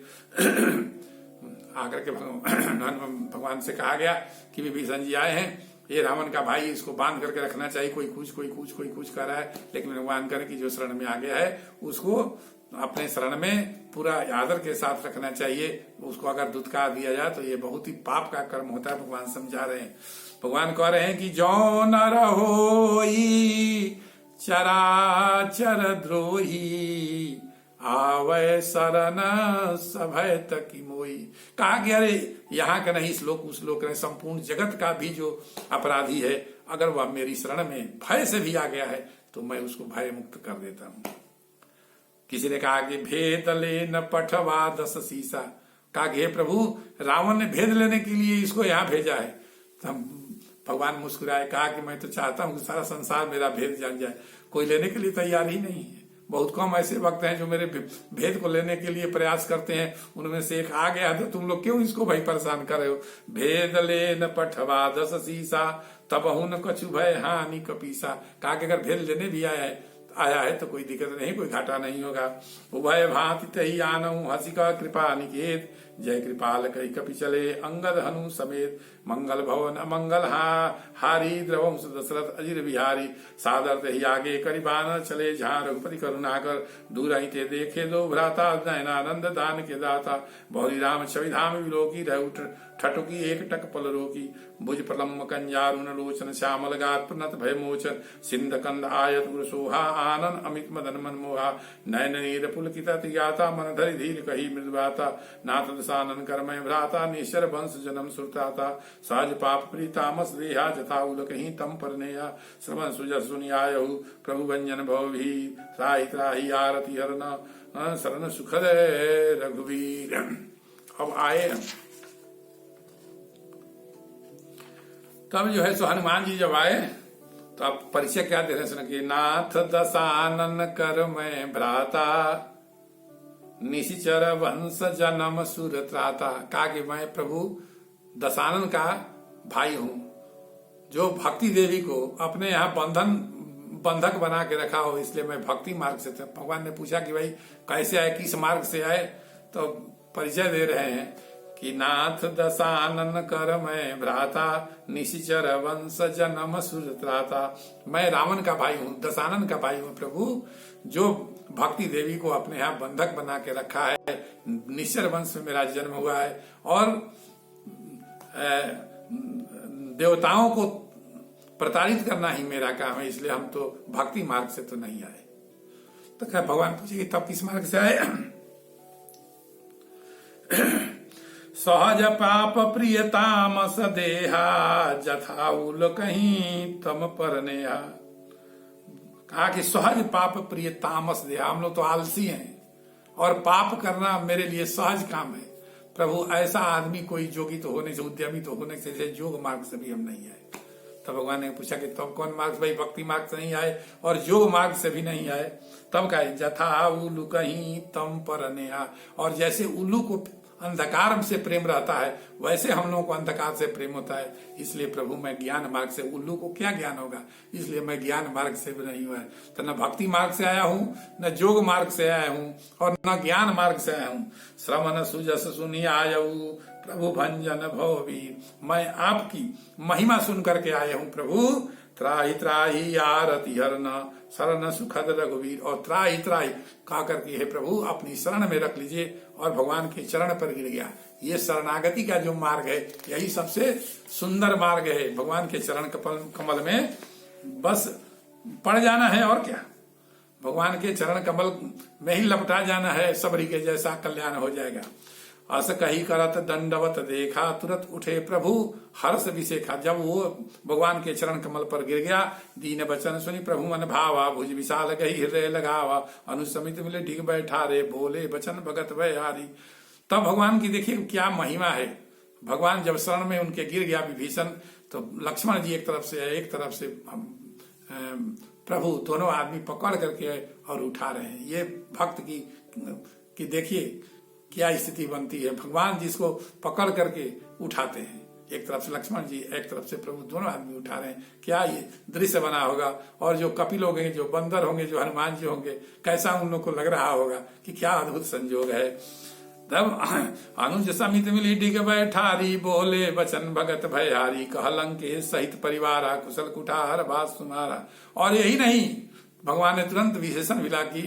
आकर के भगवान से कहा गया कि विभीषण जी आए हैं, ये रावण का भाई, इसको बांध करके रखना चाहिए, कोई कुछ कर रहा है, लेकिन भगवान करे कि जो शरण में आ गया है उसको अपने शरण में पूरा आदर के साथ रखना चाहिए। उसको अगर दुत्कार दिया जाए तो ये बहुत ही पाप का कर्म होता है। भगवान समझा रहे हैं, भगवान कह रहे हैं कि जो न रहोई चराचर द्रोही आवे शरण सभय तकी मोई। कहा कि अरे यहाँ का नहीं श्लोक उस श्लोक है, संपूर्ण जगत का भी जो अपराधी है अगर वह मेरी शरण में भय से भी आ गया है तो मैं उसको भय मुक्त कर देता हूँ। किसी ने कहा कि भेद ले न पठवा दस सीसा। कहा कि हे प्रभु, रावण ने भेद लेने के लिए इसको यहाँ भेजा है। तब भगवान मुस्कुराए, कहा कि मैं तो चाहता हूँ कि सारा संसार मेरा भेद जान जाए, कोई लेने के लिए तैयार ही नहीं है। बहुत कम ऐसे वक्त हैं जो मेरे भेद को लेने के लिए प्रयास करते हैं, उनमें से एक आ गया तो तुम लोग क्यों इसको भाई परेशान कर रहे हो। भेद ले न पठवा दस सीसा तबहु न कछु भय हानि कपीसा। कहा कि अगर भेद लेने भी आया है तो कोई दिक्कत नहीं, कोई घाटा नहीं होगा। उभय भांति तही आनऊ हसिका कृपा निकेत जय कृपाल कही कपि चले अंगद हनु समेत मंगल भवन अमंगल हारी द्रवंश दशरथ अजिर बिहारी। सादर तही आगे करी बानर चले जहाँ रघुपति करुणाकर दूर ही ते देखे दो भ्राता नयनानंद दान के दाता। बहुरी राम छवि धाम विलोकी रहु ठटुकी एक टक पल रोकी। भुज प्रलम्ब कंजारुन लोचन श्यामल गात प्रनत भय मोचन सिंध कंद आयत गुर सोहा आनन अमित मदन मन मोहा। नयन नीर पुलकित गाता मन धरि धीर कही मृदुबाता। नाथ दशानन करमय भ्राता निश्चर वंश जन्म सुरताता। सहज पाप प्रीतामस देहा जथा उल कहीं तम परनेहा। श्रवण सुजस सुनि आयहु प्रभु व्यंजन भव भी त्राहि त्राहि आरती हरना शरण सुखद रघुवीर। अब आए तब जो है सो हनुमान जी जब आए तो अब परिचय क्या दे रहे हैं कि नाथ दशानन कर मैं भ्राता निशिचर वंश जन्म सुर त्राता। कहा कि मैं प्रभु दशानन का भाई हूं, जो भक्ति देवी को अपने यहाँ बंधक बना के रखा हो, इसलिए मैं भक्ति मार्ग से था। भगवान ने पूछा कि भाई कैसे आए, किस मार्ग से आए, तो परिचय दे रहे हैं कि नाथ दशानन कर मैं भ्राता निशिचर वंश जन्म सुर त्राता। मैं रावण का भाई हूँ, दशानन का भाई हूँ प्रभु, जो भक्ति देवी को अपने यहाँ बंधक बना के रखा है। निश्चर वंश में मेरा जन्म हुआ है और देवताओं को प्रताड़ित करना ही मेरा काम है, इसलिए हम तो भक्ति मार्ग से तो नहीं आए। तो क्या भगवान पूछे तब किस मार्ग से आए। सहज पाप प्रियतामस देहा जथाउल कहीं तम परनेहा। कहा कि सहज पाप प्रिय तामस देहा, हम लोग तो आलसी हैं और पाप करना मेरे लिए सहज काम है। प्रभु ऐसा आदमी कोई जोगी तो होने से, उद्यमी तो होने से, योग मार्ग से भी हम नहीं आए। तब भगवान ने पूछा कि तब कौन मार्ग से, भाई भक्ति मार्ग से नहीं आए और योग मार्ग से भी नहीं आए। तब कहा जथा उल्लू कहीं तम परनेहा। और जैसे उल्लू को अंधकार से प्रेम रहता है वैसे हम लोगों को अंधकार से प्रेम होता है। इसलिए प्रभु मैं ज्ञान मार्ग से, उल्लू को क्या ज्ञान होगा, इसलिए मैं ज्ञान मार्ग से भी नहीं हुआ है। तो न भक्ति मार्ग से आया हूँ, न योग मार्ग से आया हूँ और न ज्ञान मार्ग से आया हूँ। श्रवण सुजस सुनी आयऊ प्रभु भंजन भववीर। मैं आपकी महिमा सुन करके आया हूँ प्रभु। त्राहि त्राहि आरती हरना शरण सुखद रघुवीर। और त्राहि त्राहि कहा करके हे प्रभु अपनी शरण में रख लीजिए और भगवान के चरण पर गिर गया। ये शरणागति का जो मार्ग है यही सबसे सुंदर मार्ग है। भगवान के चरण कमल में बस पड़ जाना है और क्या, भगवान के चरण कमल में ही लपटा जाना है, सबरी के जैसा कल्याण हो जाएगा। अस कही करत दंडवत देखा, तुरंत उठे प्रभु हर्ष विशेखा। जब वो भगवान के चरण कमल पर गिर गया, दीन बचन सुनी प्रभु मन भावा, भुज विशाल गई हृदय लगावा, अनुसमित मिले डिग बैठा रे, बोले बचन भगत भयहारी। तब भगवान की देखिए क्या महिमा है। भगवान जब शरण में उनके गिर गया विभीषण, तो लक्ष्मण जी एक तरफ से प्रभु दोनों आदमी पकड़ करके और उठा रहे हैं। ये भक्त की देखिए क्या स्थिति बनती है। भगवान जिसको पकड़ करके उठाते हैं, एक तरफ से लक्ष्मण जी, एक तरफ से प्रभु, दोनों आदमी उठा रहे हैं। क्या ये दृश्य बना होगा। और जो कपिल होंगे, जो बंदर होंगे, जो हनुमान जी होंगे, कैसा उन लोग को लग रहा होगा कि क्या अद्भुत संजोग है। तब अनुज समित मिली डिग बैठारी, बोले बचन भगत भयहारी, कह लंकेश सहित परिवारा, कुशल कुठार बात सुमारा। और यही नहीं, भगवान ने तुरंत विशेषण मिला कि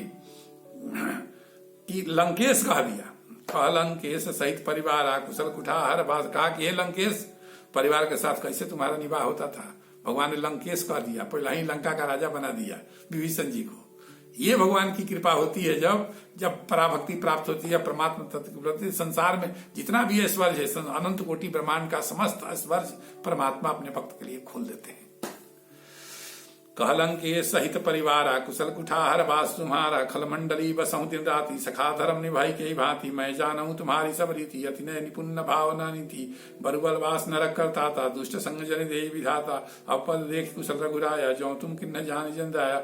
लंकेश कह दिया, कह लंकेश सहित परिवारा, कुशल कुठार बात। कहा कि ये लंकेश, परिवार के साथ कैसे तुम्हारा निवाह होता था। भगवान ने लंकेश कह दिया, पहले ही लंका का राजा बना दिया विभीषण जी को। ये भगवान की कृपा होती है जब पराभक्ति प्राप्त होती है परमात्मा तत्व के प्रति। संसार में जितना भी ऐश्वर्य है, अनंत कोटि ब्रह्मांड का समस्त ऐश्वर्य परमात्मा अपने भक्त के लिए खोल देते हैं। कहलं के सहित परिवारा, कुशल कुठार बास तुम्हारा, खल मंडली बसहु दिन राति, सखा धर्म निभाई के भांति, मैं जानहूं तुम्हारी सब रीति, अति नय निपुण भावना नीति, बरुबल वास नरक करता था, दुष्ट संग जन दे विधाता, अब पद देख कुशल रघुराया, जो तुम किन्न जान जन दाया।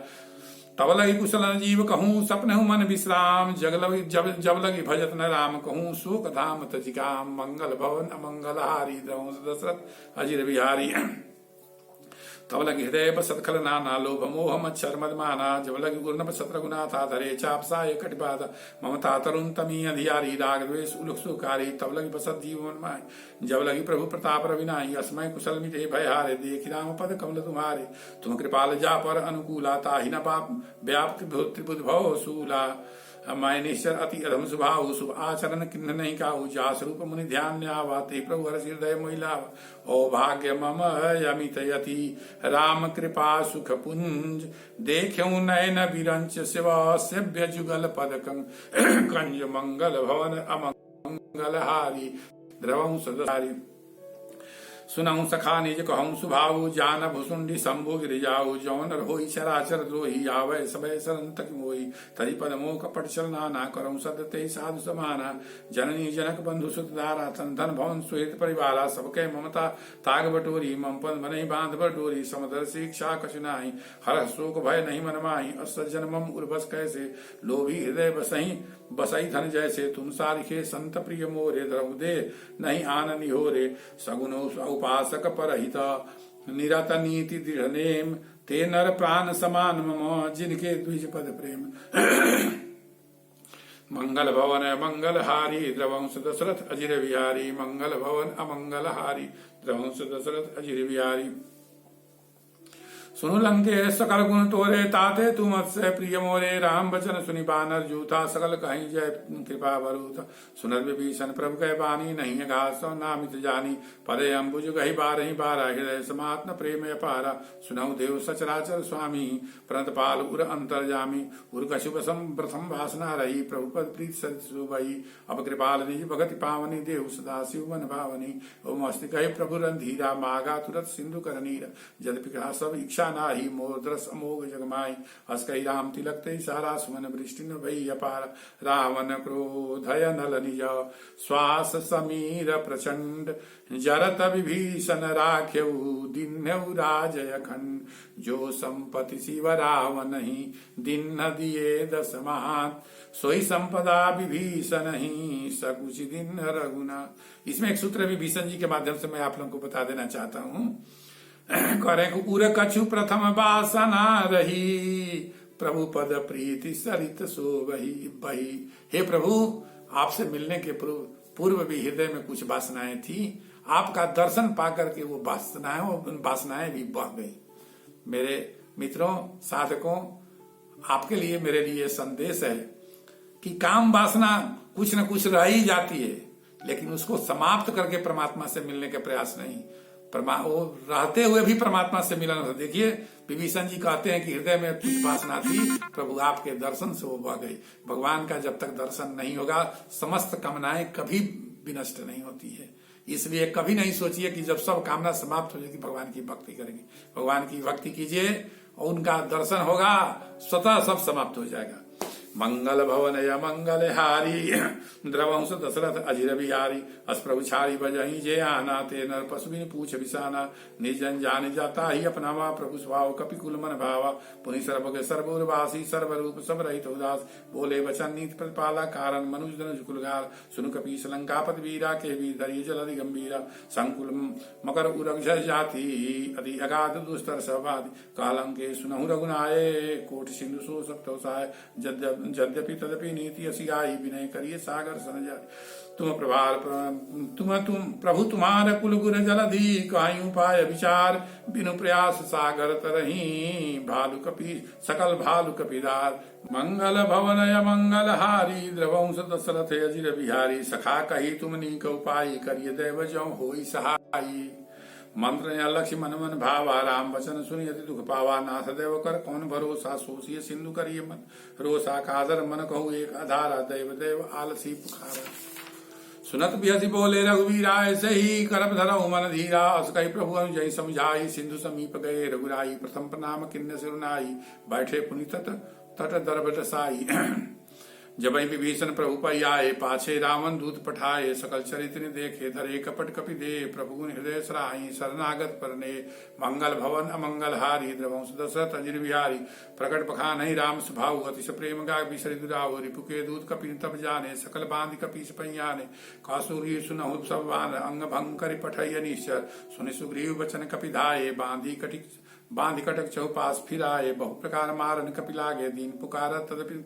तब लगी कुशल जीव कहूँ, सपनहु मन विश्राम, जब लगी भजत न राम कहूँ, शोक धाम तजिकाम, मंगल भवन अमंगल हारी, द्रौं दशरथ अजिर बिहारी। तब लगी हृदय बसत खल नाना, लोभ मोह मच्छर मदमाना, जब लगी गुरुनभ शत्रुघ्नाथा, धरे चाप साय कटिपाता, ममता तरुण तमी अधियारी, राग द्वेष उलुक सुकारी, तब लगी बसत जीव मन माय, जब लगी प्रभु प्रताप रविनाई, असमय कुशल मिटे भयहारे, देख राम पद कमल तुम्हारे, तुम कृपाल जा पर अनुकूला, ताहि न पाप व्याप्त त्रिभुज भव सूला। मैं निश्चर अति अधम स्वभाव, शुभ आचरण किन्न नहीं काहू, जा स्वरूप मुनि ध्यान न्यावा, ते प्रभु हर हृदय महिला, ओ भाग्य मम यमित यति, राम कृपा सुख पुंज, देख्यऊ नयन विरंच शिव, सेव्य जुगल पद कंज, मंगल भवन अमंगल हारी, द्रवं सदारी। सुनहु सखा निज कहूँ सुभाऊ, जान भुसुंडी शंभु गिरिजाऊ, जौन होई चराचर द्रोही, आवे सबय शरण तक मोही, तहि पद मोह कपट चल नाना, करऊँ सदते साधु समाना, जननी जनक बंधु सुत दारा, तन धन भवन सुहित परिवारा, सबके ममता ताग बटोरी, मम पद मनहि बांध बटोरी, समदर शिक्षा कछु नाहि, हर शोक भय नहीं मन माही, असज्जन मम उर्वस कैसे, लोभी हृदय बसई धन जैसे, तुम सारिखे संत प्रिय मोरे, द्रव दे नहीं आन निहोरे, सगुनो उपासक परहित, निरत नीति दृढ़ नेम, ते नर प्राण समान मम, जिनके द्विज पद प्रेम। मंगल भवन मंगल हारी, द्रवंश दशरथ अजिर बिहारी, मंगल भवन अमंगल हारी, द्रवंश दशरथ अजिर बिहारी। सुनु लंके सकल गुण तोरे, ताते तुम अत्सय प्रिय मोरे, राम बचन सुनि बानर जूथा, सकल कहीं जय कृपा बरूथा, सुनर विभीषण प्रभु कह बानी, नहीं घास नामित जानी, पदे अम्बुज गही बारही बारा, हृदय समात्म प्रेम अपारा, सुनहु देव सचराचर स्वामी, प्रणत पाल उर अंतर्जामी, उर कशुभ प्रथम वासना रही, प्रभु पद प्रीत सुभई, अब कृपाल निज भगति पावनी, देव सदा शिव मन भावनी, ओम अस्ति कहे प्रभु रंधीरा, मागा तुरत सिंधु करनीरा, जदपिका सब इच्छा नाही, मोर द्रस अमोघ जगमाई, हस कही राम तिलक ते सारा, सुमन वृष्टि न भई अपार, रावण क्रोधय नल निज, श्वास समीर प्रचंड, जरत विभीषण राख्यऊ, दिन्यऊ राजय खंड, जो संपत्ति शिव रावण ही, दिन दिए दस महात, सोई संपदा विभीषण ही, सकुच दिन रघुनाथ। इसमें एक सूत्र विभीषण जी के माध्यम से मैं आप लोगों को बता देना चाहता हूँ। करे उर कछु प्रथम वासना रही, प्रभु पद प्रीति सरित सो बही। हे प्रभु, आपसे मिलने के पूर्व भी हृदय में कुछ वासनाएं थी, आपका दर्शन पाकर के वो वासनाएं भी बह गई। मेरे मित्रों, साधकों, आपके लिए मेरे लिए संदेश है कि काम वासना कुछ न कुछ रह ही जाती है, लेकिन उसको समाप्त करके परमात्मा से मिलने का प्रयास नहीं। वो रहते हुए भी परमात्मा से मिलन होता। देखिए, विभीषण जी कहते हैं कि हृदय में कुछ वासना थी, प्रभु आपके दर्शन से वो बह गई। भगवान का जब तक दर्शन नहीं होगा, समस्त कामनाएं कभी विनष्ट नहीं होती है। इसलिए कभी नहीं सोचिए कि जब सब कामना समाप्त हो जाएगी भगवान की भक्ति करेंगे। भगवान की भक्ति कीजिए और उनका दर्शन होगा, स्वतः सब समाप्त हो जाएगा। मंगल भवन या मंगल हारी द्रवंश दशरथ अजिर बिहारी अस प्रभु छारी बजही जे आना ते नर पशुबिन पूछ विसाना निजन जान जाता ही अपना वा प्रभु स्वभाव कपिकुल मन भावा पुनि सर्वग सर्वोर्वासी सर्वरूप सब रहित उदास बोले वचन नीत प्रतिपाला कारण मनुज धनुष कुलगार सुनु कपीस लंकापत वीरा के वी धरी जल अधि गंभीरा संकुल मकर उरग जाति अति अगाध दुस्तर सवादि कालम के सुनहु रघुनाये कोटि सिंधु सो सप्तोसाय यद्यपि तदपि नीति असियाई विनय करिए सागर सन जाए तुम प्रभु तुम्हारे कुल गुर जलधि कहीं उपाय विचार बिनु प्रयास सागर तरही भालु कपि सकल भालु कपिदार मंगल भवन य मंगल हारी द्रवंश दशरथ अजिर बिहारी सखा कही तुम नीक उपाय करिए दैव जो होई सहाई मंत्र या लक्ष्य मन मन भावा राम वचन सुनियति दुख पावा नाथ देव कर कौन भरोसा सोसिय सिंधु करिए मन रोसा कादर मन कहू एक आधारा दैव देव आलसी पुखारा सुनत बिहसी बोले रघुवीरा ऐसे ही करब धरऊ मन धीरा अस कही प्रभु जय समझाई सिंधु समीप गए रघुराई प्रथम प्रणाम किन्य सिरुनाई बैठे पुनि तट दरबट साई जब विभीषण प्रभु पै आए पाछे रावण दूत पठाए सकल चरित्र देखे धरे कपट कपि दे प्रभु हृदय सराही शरणागत परने मंगल भवन अमंगल हारी द्रवंश दशरथ अजिर बिहारी प्रकट पखान ही राम स्वभाव अतिश प्रेम गा बिसरि दुराव रिपु के दूत कपि तब जाने सकल बांध कपीस पैयाने कासूरी सुनहु सब बान अंग भंग करि पठय निश्चर सुनि सुग्रीव वचन कपि धाये बांधि कटक चौपास फिराए बहु प्रकार मारन कपि लागे दीन पुकार तदपि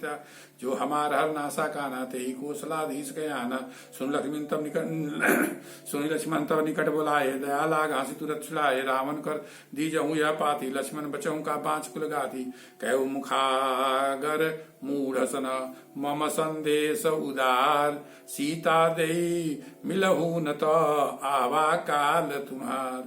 जो हमार हर नासा काना ते ही कौशलाधीश गयाना सुन लक्ष्मण तब निकट बुलाए दया लाग हंसी तुरत छुड़ाए रावण कर दीजहूँ यह पाती लक्ष्मण बचहूँ का पांच कुल गाती कहु मुखागर मूढ़ सन मम संदेश उदार सीता दे मिलहू न तो आवा काल तुम्हार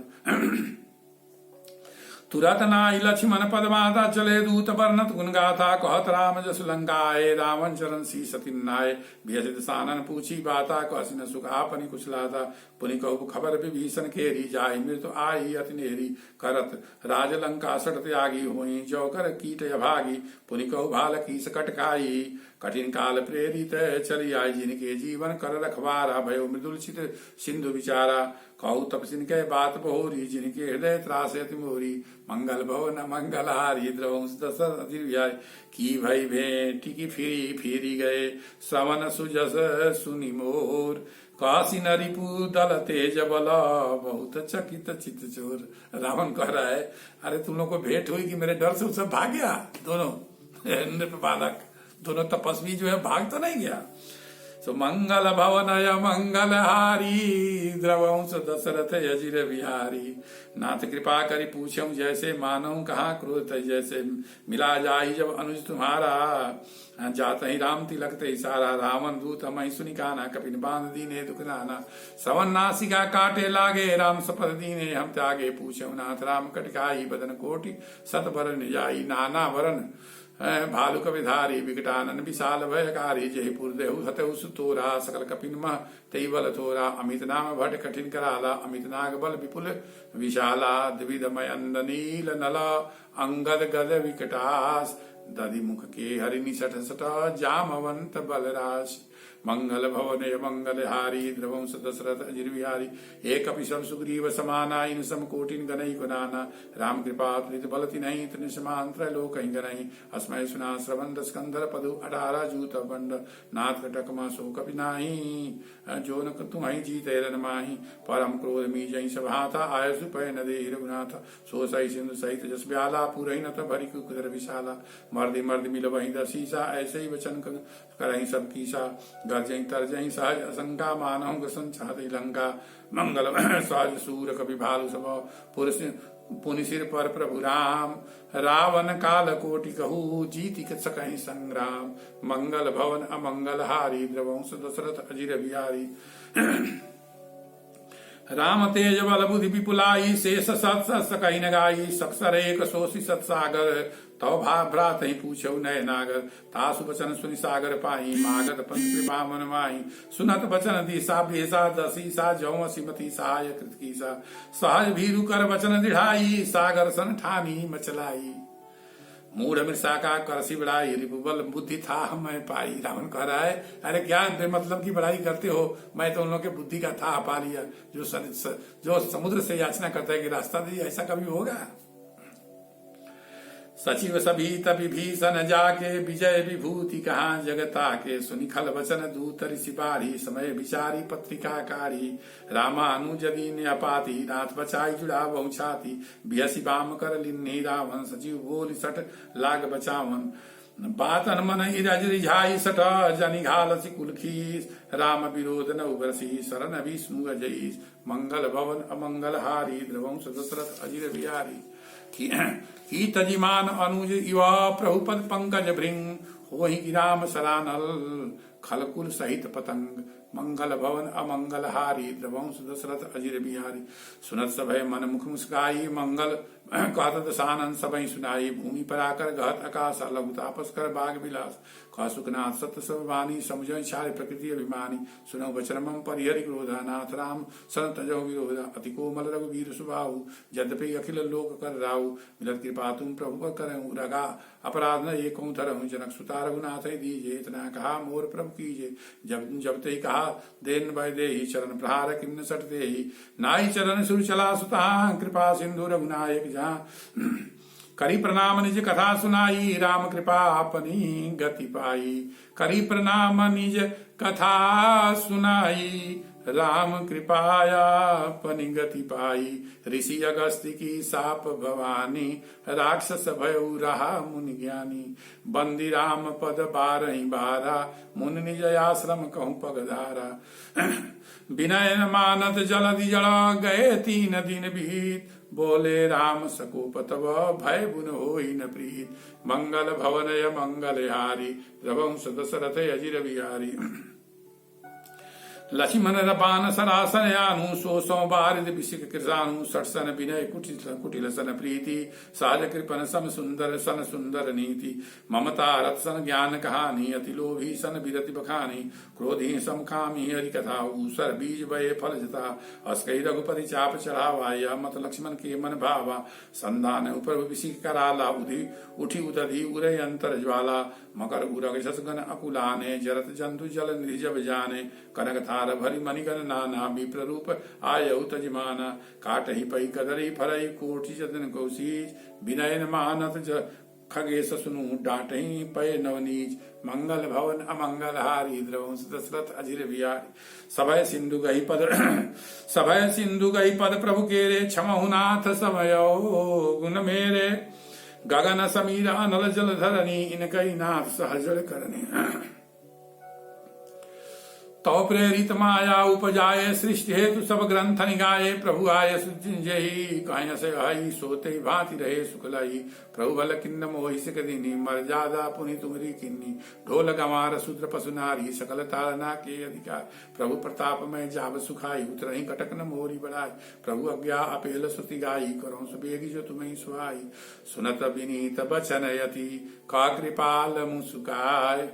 तुरत नाई लक्ष्मण पदमाता चले दूत वर्णत गुण गाथा कहत राम जस लंकाए रावण चरण सी सतिन्नाय व्यसित सानन पूछी बाता कहसिन सुख आपनि कुशलाता पुनि कहु खबर विभीषण खेरी जाय मृत्यु आई अति नेरी करत राज लंका सट त्यागी हुई जो कर कीट अभागी पुनि कहु भाल की सकट खाई कठिन काल प्रेरित चली आई जिनके जीवन कर रखवारा भयो मृदुल चित सिंधु विचारा कहु तपसिन के बात बहोरी जिनके हृदय त्रास अति मोरी मंगल भवन मंगल हारी द्रवंश दशरथ अजिर बिहारी की भई भेंट की फिरी गए सवन सुजस सुनि मोर काशी नरिपु दल तेज बल बहुत चकित चित चोर। रावण कह रहा है अरे तुम लोग को भेंट हुई कि मेरे डर से सब भाग गया। दोनों नृप बालक दोनों तपस्वी जो है भाग तो नहीं गया। तो मंगल भवन य मंगल हारी द्रवंश दशरथ अजिर बिहारी नाथ कृपा करी पूछऊं जैसे मानऊं कहाँ क्रोध जैसे मिला जाई जब अनुज तुम्हारा जात ही राम तिलक ते सारा रावण दूत मई सुनि काना कपिन बांध दीने दुख नाना सवन नासिका काटे लागे राम सपथ दीने हम त्यागे पूछऊं नाथ राम कटकाई बदन कोटि सत बरन जाई नाना वरन भालु कविधारी विकटानन विशाल भयकारी जयपुर देहु हतहु सुतोरा सकल कपिन मह तई बल थोरा अमित नाम भट कठिन कराला अमित नाग बल विपुल विशाला द्विविध मयंद नील नला अंगद गद विकटास दधि मुख के हरि निसट सट जामवंत बलराश मंगल भवन मंगल हारी द्रवंश दशरथ अजिर बिहारी एक सब सुग्रीव समाना इन सम कोटिन गनई गुनाना राम कृपा प्रीत बलति नहीं तनि समान त्रैलोक गनई अस्मय सुना श्रवण स्कंधर पदु 18 जूत बंड नाथ कटक सो कपि नाही जो न तुम ही जीते रन माही परम क्रोध मी जई सभाता आय सुपय नदे रघुनाथ सो सही सिंधु सहित जस ब्याला पूरही न भरी कुदर विशाला मर्द मिल वही दसीसा ऐसे ही वचन करही सब कीसा गर्जई तरजई सहज असंका मानहु संचात लंका मंगल सहज सूर कपि भालु सब पुरुष पुनि सिर पर प्रभु राम रावण काल कोटि कहू जीति सकहि संग्राम मंगल भवन अमंगल हारी द्रवंश दशरथ अजिर बिहारी राम तेज बल बुद्धि विपुलाई शेष सत सकई न गाई सक्षर एक सोषि सत्सागर तव भ्रात ही पूछो नय नागर तासु वचन सुनि सागर पाई मागत पंथ कृपा मन माई सुनत वचन दिशा बेसा दसी सा जौ सिमति सहाय कृत की सा सहज भीरु कर वचन दृढ़ाई सागर सन ठानी मचलाई मूढ़ मृषा का करसी बड़ाई रिपुबल बुद्धि था मैं पाई। रावण कह रहा है अरे क्या बेमतलब की बड़ाई करते हो, मैं तो उन लोगों के बुद्धि का था पा लिया। जो समुद्र से याचना करता है कि रास्ता दीजिए, ऐसा कभी होगा। सचिव सभी तभी भीषण जाके विजय विभूति कहाँ जगता के सुनि खल वचन दूत ऋषि बारी समय विचारी पत्रिका कारी रामानुजदी ने अपाति नाथ बचाई जुड़ा बहु छाती बिहसी बाम कर लिन्ही रावण सचिव बोल सठ लाग बचावन बात मन इरज रिझाई सठ जनि घालसी कुलखी राम विरोध न उबरसी शरण विष्णु अजयी मंगल भवन अमंगल हारी द्रवंश दशरथ अजिर बिहारी की तजिमान अनुज युवा प्रभुपद पंकज भृंग हो ही राम सरानल खलकुल सहित पतंग मंगल भवन अमंगल हारी द्रवंश दशरथ अजिर बिहारी सुनत सभय मन मुख मुस्काई मंगल कहत दशानंद सबई सुनाई भूमि पर आकर गहत आकाश लघु तापस कर बाग विलास कह सुखनाथ सत्य सब वाणी समझो छाड़ प्रकृति अभिमानी सुनो वचन मम परिहरि क्रोधा नाथ राम सन तजो विरोधा अति कोमल रघुवीर सुबाहु यद्यपि अखिल लोक कर राहु मिलत कृपा तुम प्रभु पर करहु रगा अपराध न एक धरहु जनक सुता रघुनाथ दीजे इतना कहा मोर प्रभु कीजे जब ते कहा देन भय दे चरण प्रहार किन्न सट दे नाई चरण सुर चला सुता कृपा सिंधु रघुनायक जहाँ करी प्रणाम निज कथा सुनाई राम कृपा अपनी गति पाई करी प्रणाम निज कथा सुनाई राम कृपाया अपनी गति पाई ऋषि अगस्त्य की साप भवानी राक्षस भयउ रहा मुनि ज्ञानी बंदी राम पद बारही बारा मुनि निज आश्रम कहूँ पगधारा विनय मानत जलधि जल गए 3 दिन बीत बोले राम सकोप तब भय बुन होई न प्रीत मंगल भवनय मंगल हारी रवंश दशरथ अजिर बिहारी लक्ष्मण रपान सरासन यानु सो बारिद बिसिक कृषाणु सटसन विनय कुटिल सन प्रीति साज कृपन सम सुंदर सन सुंदर नीति ममता रथ सन ज्ञान कहानी अति लोभी सन विरति बखानी क्रोधी सम कामी हरि कथा ऊसर बीज बये फल जता अस्कई रघुपति चाप चढ़ावा या मत लक्ष्मण के मन भावा संधान ऊपर बिसिक कराला उधि उठी उदधि उरय अंतर ज्वाला मकर उरग शसगन अकुलाने जरत जंतु जल निर्जब जाने कनक थार भरी मणिगन नाना विप्र रूप आयु तजमाना काटहि पई कदरई फरई कोटि जतन कौशीज विनयन मानत खगेश सुनु डांटही पय नवनीज मंगल भवन अमंगल हारी द्रवंश दशरथ अजिर बिहारी सभय सिंधु गई पद प्रभु केरे क्षमहुनाथ समयो गुण मेरे गगन समीर अनल जल धरनी इनकई नाथ सहजड़ करनी तो प्रेरित माया उपजाए सृष्टि हेतु सब ग्रंथ निगाए प्रभु आय सुजहि कहीं से आई सोते भांति रहे सुखलाई प्रभु बल किन्न मोहि सिक दीनी मर्यादा पुनि तुमरी किन्नी ढोल गमार शूद्र पशु नारी सकल तारना के अधिकार प्रभु प्रताप में जाब सुखाई उतरही कटक न मोरी बढ़ाई प्रभु अज्ञा अपेल सुति गाई करो सुबेगी जो तुम्हें सुहाई सुनत विनीत बचन यति का कृपाल मुसुकाय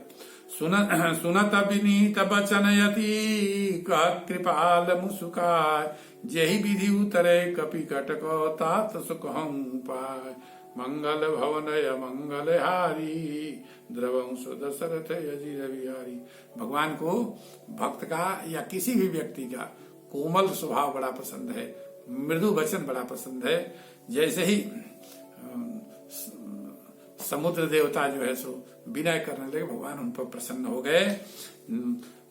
सुनत विनीत बचन यति का कृपाल मुसुकाय जही विधि उतरे कपि कटक तात सुख हम पाय मंगल भवनय मंगल हारी द्रवंश दशरथ अजिर बिहारी। भगवान को भक्त का या किसी भी व्यक्ति का कोमल स्वभाव बड़ा पसंद है, मृदु वचन बड़ा पसंद है। जैसे ही समुद्र देवता जो है सो विनय करने लगे, भगवान उन पर प्रसन्न हो गए।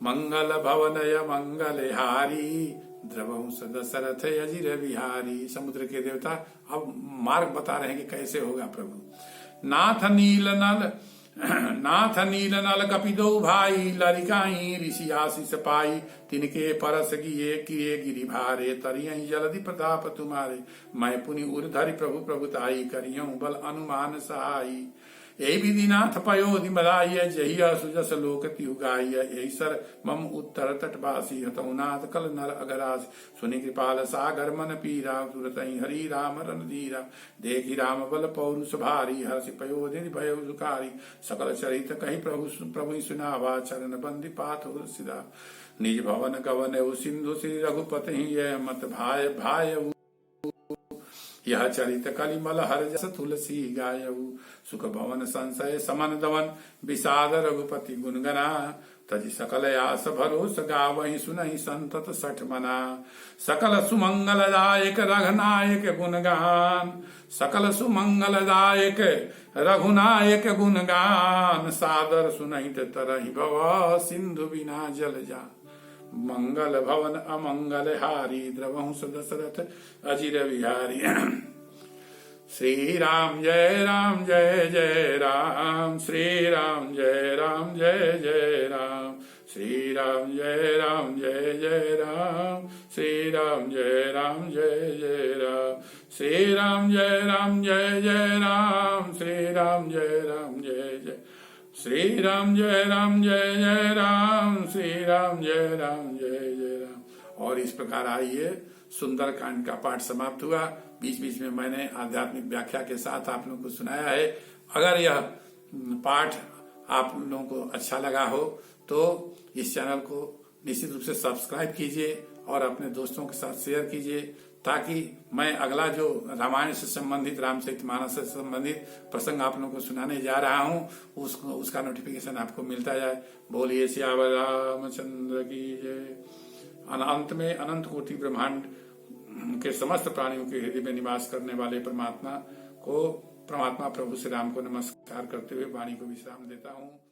मंगल भवनय मंगल हारी द्रवंश दशरथ अजिर बिहारी। समुद्र के देवता अब मार्ग बता रहे हैं कि कैसे होगा प्रभु। नाथ नील नल कपिदो भाई लरिकाई ऋषि आशीष पाई तिनके परस किए गिरि भारे तरियं जलधि प्रताप तुम्हारे मैं पुनि उर्धरि प्रभु प्रभुताई करियं बल अनुमान सहाई ए विधिनाथ पयोधि मदाय जही सुजस लोक तिहुगाय यही सर मम उत्तर तटवासी हतौनाथ कल नर अगरास सुनि कृपाल सागर मन पीरा तुरत हरि राम रणधीरा देखी राम बल पौरुष भारी हर्षि पयोधि भय सुखारी सकल चरित कही प्रभु सुनावा चरण बंदी पाथ सिदा निज भवन गवन सिंधु श्री रघुपति ये मत भाय भाय यह चरित कलिमल हर जस तुलसी गायऊ सुख भवन संशय समन दवन विषाद रघुपति गुणगना तजि सकल आस भरोस गावहि सुनहि संतत सठ मना सकल सुमंगलदायक रघुनायक गुणगान सकल सुमंगलदायक रघुनायक गुणगान सादर सुनहि तरहि भव सिंधु बिना जल जा मंगल भवन अमंगल हारी द्रवंश दशरथ अजिर विहारी श्री राम जय राम जय जय राम श्री राम जय राम जय जय राम श्री राम जय राम जय जय राम श्री राम जय राम जय जय राम श्री राम जय राम जय जय राम श्री राम जय राम जय जय श्री राम जय राम जय जय राम श्री राम जय राम जय जय राम। और इस प्रकार आइए सुंदर कांड का पाठ समाप्त हुआ। बीच बीच में मैंने आध्यात्मिक व्याख्या के साथ आप लोगों को सुनाया है। अगर यह पाठ आप लोगों को अच्छा लगा हो तो इस चैनल को निश्चित रूप से सब्सक्राइब कीजिए और अपने दोस्तों के साथ शेयर कीजिए, ताकि मैं अगला जो रामायण से संबंधित रामचरितमानस से संबंधित प्रसंग आप लोगों को सुनाने जा रहा हूँ उसका नोटिफिकेशन आपको मिलता जाए। बोलिए सियावर रामचंद्र की जय। अंत में अनंत कोटि ब्रह्मांड के समस्त प्राणियों के हृदय में निवास करने वाले परमात्मा प्रभु श्री राम को नमस्कार करते हुए वाणी को विश्राम देता हूँ।